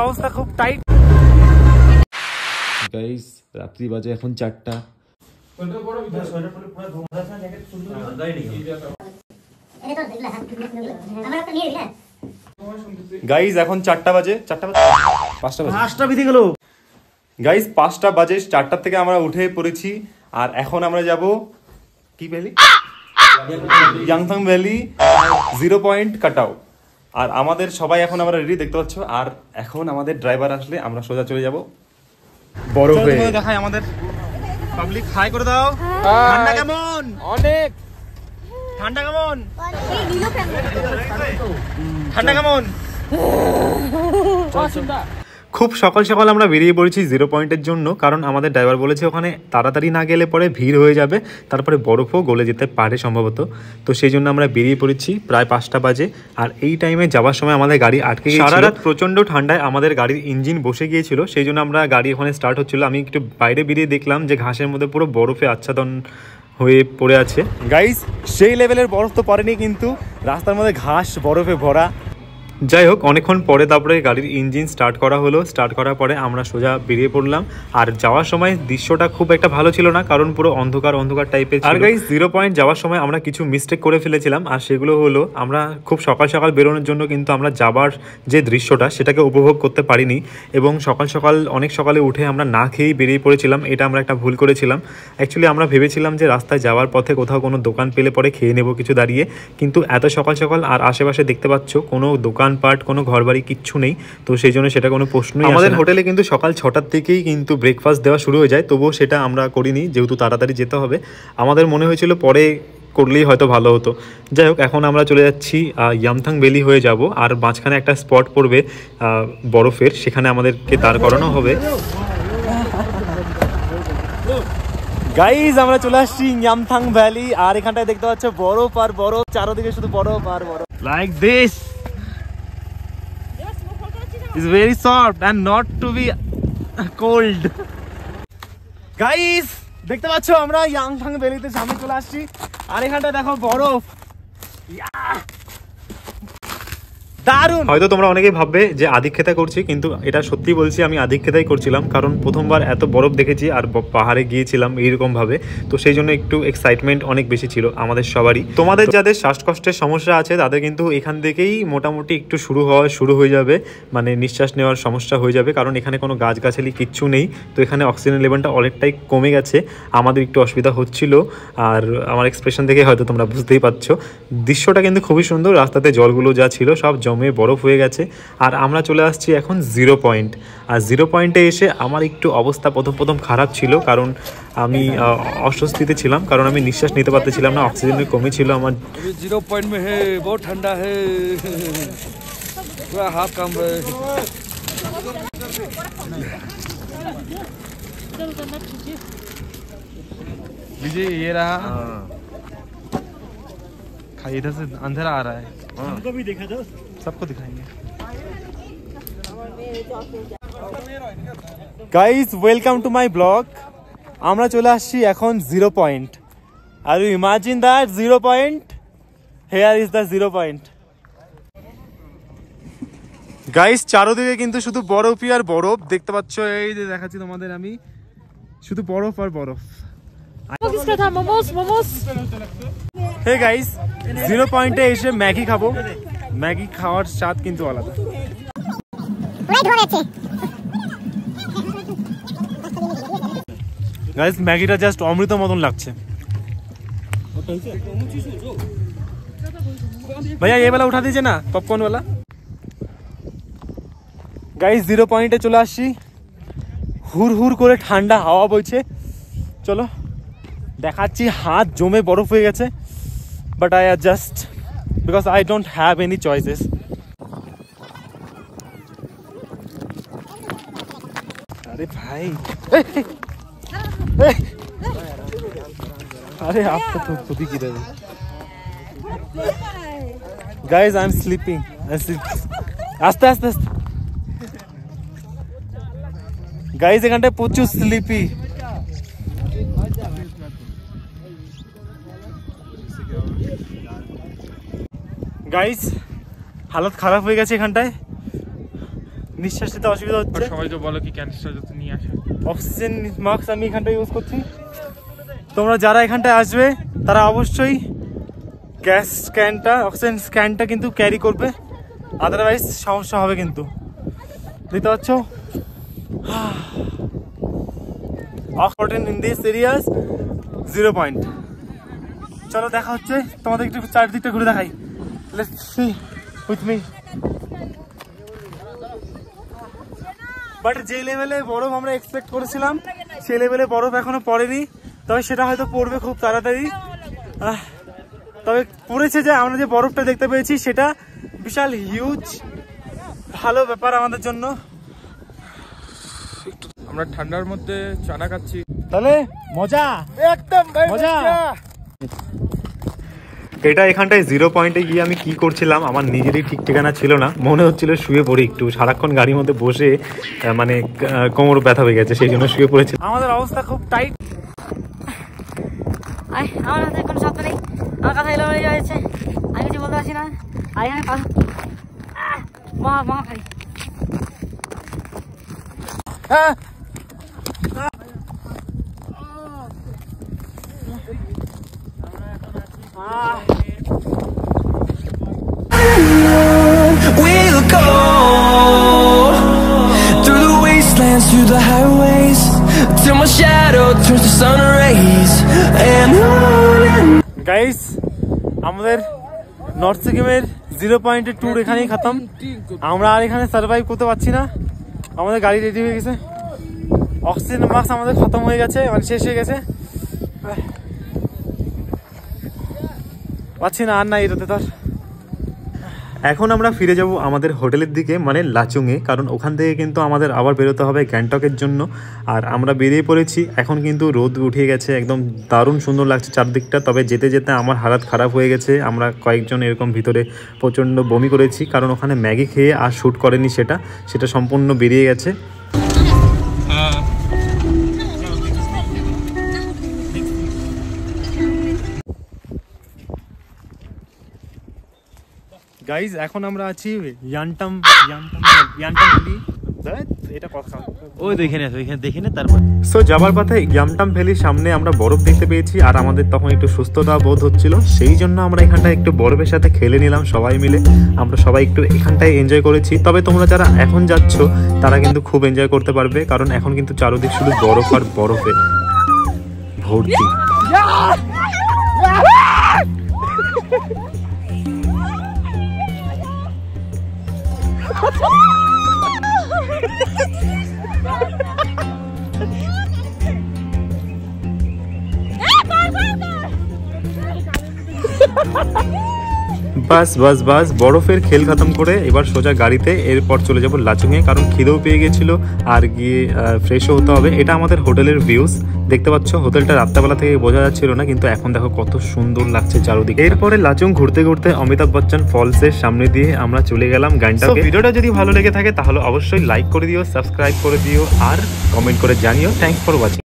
অবস্থা খুব tight. Guys রাত্রি বাজে এখন 4টা। গাইস এখন 4টা বাজে, 5টা বেজে গেল। গাইস 5টা বাজে, 4টা থেকে আমরা উঠে পড়েছি আর এখন আমরা যাব কি ভ্যালি, ইয়াংথাং ভ্যালি 0 পয়েন্ট কাটাও। আর আমাদের সবাই এখন আমরা রেডি দেখতে পাচ্ছ। আর এখন আমাদের ড্রাইভার আসলে আমরা সোজা চলে যাব বরফে। দেখাই আমাদের পাবলিক, হাই করে দাও। ঠান্ডা কেমন? অনেক ঠান্ডা। কেমন ঠান্ডা? কেমন? খুব সকাল সকাল আমরা বেরিয়ে পড়েছি 0 পয়েন্টের জন্য, কারণ আমাদের ড্রাইভার বলেছে ওখানে তাড়াতাড়ি না গেলে পরে ভিড় হয়ে যাবে, তারপরে বরফও গলে যেতে পারে সম্ভবত। তো সেই জন্য আমরা বেরিয়ে পড়েছি প্রায় 5টা বাজে। আর এই টাইমে যাওয়ার সময় আমাদের গাড়ি আটকে গিয়েছিল। সারা রাত প্রচণ্ড ঠান্ডায় আমাদের গাড়ির ইঞ্জিন বসে গিয়েছিল, সেই জন্য আমরা গাড়ি ওখানে স্টার্ট হচ্ছিল। আমি একটু বাইরে বেরিয়ে দেখলাম যে ঘাসের মধ্যে পুরো বরফে আচ্ছাদন হয়ে পড়ে আছে। গাইস সেই লেভেলের বরফ তো পড়েনি, কিন্তু রাস্তার মধ্যে ঘাস বরফে ভরা। যাই হোক, অনেকক্ষণ পরে তারপরে গাড়ির ইঞ্জিন স্টার্ট করা হলো। স্টার্ট করার পরে আমরা সোজা বেরিয়ে পড়লাম। আর যাওয়ার সময় দৃশ্যটা খুব একটা ভালো ছিল না, কারণ পুরো অন্ধকার অন্ধকার টাইপের। আর গাইস 0 পয়েন্ট যাওয়ার সময় আমরা কিছু মিস্টেক করে ফেলেছিলাম, আর সেগুলো হলো আমরা খুব সকাল সকাল বেরোনোর জন্য কিন্তু আমরা যাবার যে দৃশ্যটা সেটাকে উপভোগ করতে পারিনি, এবং সকাল সকাল অনেক সকালে উঠে আমরা না খেয়েই বেরিয়ে পড়েছিলাম। এটা আমরা একটা ভুল করেছিলাম। অ্যাকচুয়ালি আমরা ভেবেছিলাম যে রাস্তায় যাওয়ার পথে কোথাও কোনো দোকান পেলে পরে খেয়ে নেবো কিছু দাঁড়িয়ে, কিন্তু এত সকাল সকাল আর আশেপাশে দেখতে পাচ্ছ কোনো দোকানপাট, কোনো ঘরবাড়ি কিচ্ছু নেই। তো সেই জন্য সেটা কোনো প্রশ্নই আসে না। আমাদের হোটেলে কিন্তু সকাল 6টার থেকেই কিন্তু ব্রেকফাস্ট দেওয়া শুরু হয়ে যায়, তবুও সেটা আমরা করিনি, যেহেতু তাড়াতাড়ি যেতে হবে। আমাদের মনে হয়েছিল পরে করলেই হয়তো ভালো হতো। যাই হোক, এখন আমরা চলে যাচ্ছি ইয়ামথাং ভ্যালি হয়ে যাব। আর মাঝখানে একটা স্পট পড়বে বরফের, সেখানে আমাদেরকে দাঁড় করানো হবে। গাইজ আমরা চলে আসছি ইয়ামথাং ভ্যালি, আর এখানটায় দেখতে পাচ্ছ বরফ আর বরফ, চারদিকে শুধু বরফ আর বরফ। Like this is very soft and not to be cold. Guys দেখতে পাচ্ছ আমরা ইয়াংথাং ভ্যালিতে সামনে চলে আসছি, আর এখানটা দেখো বরফ, দারুণ। হয়তো তোমরা অনেকেই ভাববে যে আদিক্ষেতা করছি, কিন্তু এটা সত্যি বলছি, আমি আদিক্ষেতাই করছিলাম, কারণ প্রথমবার এত বরফ দেখেছি আর পাহাড়ে গিয়েছিলাম এইরকম ভাবে। তো সেই জন্য একটু এক্সাইটমেন্ট অনেক বেশি ছিল আমাদের সবারই। তোমাদের যাদের শ্বাসকষ্টের সমস্যা আছে তাদের কিন্তু এখান থেকেই মোটামুটি একটু শুরু হয়ে যাবে, মানে নিঃশ্বাস নেওয়ার সমস্যা হয়ে যাবে, কারণ এখানে কোনো গাছগাছালি কিচ্ছু নেই। তো এখানে অক্সিজেন লেভেলটা অনেকটাই কমে গেছে, আমাদের একটু অসুবিধা হচ্ছিল। আর আমার এক্সপ্রেশন দেখে হয়তো তোমরা বুঝতেই পারছো। দৃশ্যটা কিন্তু খুবই সুন্দর, রাস্তাতে জলগুলো যা ছিল সব জমে বরফ হয়ে গেছে। আর আমরা চলে আসছি এখন 0 পয়েন্ট। আর 0 পয়েন্টে এসে আমার একটু অবস্থা প্রথম খারাপ ছিল, কারণ আমি অস্বস্তিতে ছিলাম, কারণ আমি নিঃশ্বাস নিতে পারতেছিলাম না, অক্সিজেনের কমই ছিল আমার। 0 পয়েন্ট में है, बहुत ठंडा है, पूरा हाथ काम रहा है। विजय ये रहा, इधर से अंधेरा आ रहा है, हमको भी देखा जाओ, सबको दिखाएंगे। Guys welcome to my blog. আমরা চলে আসছি এখন 0 পয়েন্ট। আর you imagine that 0 point, here is the 0 point. Guys চারদিকে কিন্তু শুধু বরফই আর বরফ দেখতে পাচ্ছ, এই যে দেখাচ্ছি তোমাদের আমি, শুধু বরফ আর বরফ। হে গাইস 0 পয়েন্টে এসে ম্যাগি খাবো, ম্যাগি খাওয়ার স্বাদ কিন্তু আলাদা। গাইস ম্যাগিটা জাস্ট অমৃত মতন লাগছে। भैया ये वाला उठा दीजिए ना, पॉपकॉर्न वाला। गाइस 0 পয়েন্টে চলে আসছি, হুর হুর করে ঠান্ডা হাওয়া বইছে। চলো দেখাচ্ছি, হাত জমে বরফ হয়ে গেছে, but I adjust because I don't have any choices. अरे भाई अरे आप तो खुद ही गिरे। गाइस आई एम स्लीपिंग, আস্তে আস্তে আস্তে। গাইস এখানটায় প্রচুর স্লিপি। গাইস হালত খারাপ হয়ে গেছে এখানটায়, নিঃশ্বাস নিতে অসুবিধা হচ্ছে। সবাইকে বলো কি ক্যানিস্টার যত নিয়ে আসে। অক্সিজেন মাস্ক আমি এখানটা ইউজ করছি। তোমরা যারা এখানটায় আসবে তারা অবশ্যই গ্যাস স্ক্যানটা, অক্সিজেন স্ক্যানটা কিন্তু ক্যারি করবে, আদারওয়াইজ সমস্যা হবে কিন্তু। দেখতে পাচ্ছ oxygen in this areas 0 point. চলো দেখা হচ্ছে, তোমাদের একটু চারদিকটা ঘুরে দেখাই। Let's see with me. But যে লেভেলে বরফ আমরা এক্সপেক্ট করেছিলাম সেই লেভেলে বরফ এখনো পড়েনি, তবে সেটা হয়তো পড়বে খুব তাড়াতাড়ি। তবে পড়েছে যে আমরা যে বরফটা দেখতে পেয়েছি সেটা বিশাল হিউজ, ভালো ব্যাপার আমাদের জন্য। আমরা ঠান্ডার মধ্যে চানা খাচ্ছি, তাহলে মজা একদম মজা। এটা এখানটায় 0 পয়েন্টে গিয়ে আমি কি করছিলাম আমার নিজেরই ঠিক ঠিকানা ছিল না, মনে হচ্ছিল শুয়ে পড়ি একটু। সারাক্ষণ গাড়ির মধ্যে বসে মানে কোমর ব্যথা হয়ে গেছে, সেই জন্য শুয়ে পড়েছি। আমাদের অবস্থা খুব টাইট। আমার হাতে কোনো শব্দ নেই, আমার কথা এলো হয়ে যাচ্ছে, আমি কিছু বলতে পারছি না। আর এখানে মহা খাই। We'll go through the wastelands, through the highways, till my shadow turns to sun rays. And on. Guys, আমাদের নর্থ সিকিমের 0 পয়েন্টের ট্যুর এখানেই খতম। আমরা আর এখানে সার্ভাইভ করতে পারছি না, আমাদের গাড়ি রেডি হয়ে গেছে। অক্সিজেন মাস্ক আমাদের খতম হয়ে গেছে, মানে শেষ হয়ে গেছে, পাচ্ছি না আর না এটাতে তার। এখন আমরা ফিরে যাব আমাদের হোটেলের দিকে, মানে লাচুংয়ে, কারণ ওখান থেকে কিন্তু আমাদের আবার বেরোতে হবে গ্যাংটকের জন্য। আর আমরা বেরিয়ে পড়েছি, এখন কিন্তু রোদ উঠে গেছে, একদম দারুণ সুন্দর লাগছে চারদিকটা। তবে যেতে যেতে আমার হালাত খারাপ হয়ে গেছে, আমরা কয়েকজন এরকম ভিতরে প্রচণ্ড বমি করেছি, কারণ ওখানে ম্যাগি খেয়ে আর শ্যুট করেনি, সেটা সম্পূর্ণ বেরিয়ে গেছে। গাইজ, এখন আমরা আছি ইয়ান্টাম ভ্যালি। এটা কথা ওই দেখে নে তারপর। সো যাবার পথে ইয়ামটাম ভ্যালির সামনে আমরা বরফ দেখতে পেয়েছি, আর আমাদের তখন একটু সুস্থতা বোধ হচ্ছিল, সেই জন্য আমরা এখানটায় একটু বরফের সাথে খেলে নিলাম সবাই মিলে। আমরা সবাই একটু এখানটায় এনজয় করেছি। তবে তোমরা যারা এখন যাচ্ছ তারা কিন্তু খুব এনজয় করতে পারবে, কারণ এখন কিন্তু চারদিক শুধু বরফ আর বরফে ভর্তি। বাস বাস বাস বরফের খেল খতম করে এবার সোজা গাড়িতে, এরপর চলে যাব লাচুংয়ে, কারণ খিদেও পেয়ে গেছিল আর গিয়ে ফ্রেশও হতে হবে। এটা আমাদের হোটেলের ভিউজ, দেখতে পাচ্ছ। হোটেলটা রাত্রেবেলা থেকে বোঝা যাচ্ছিল না, কিন্তু এখন দেখো কত সুন্দর লাগছে চারদিকে। এরপরে লাচুং ঘুরতে ঘুরতে অমিতাভ বচ্চন ফলসের সামনে দিয়ে আমরা চলে গেলাম গ্যাংটকে। ভিডিওটা যদি ভালো লেগে থাকে তাহলে অবশ্যই লাইক করে দিও, সাবস্ক্রাইব করে দিও আর কমেন্ট করে জানিও। Thanks for watching.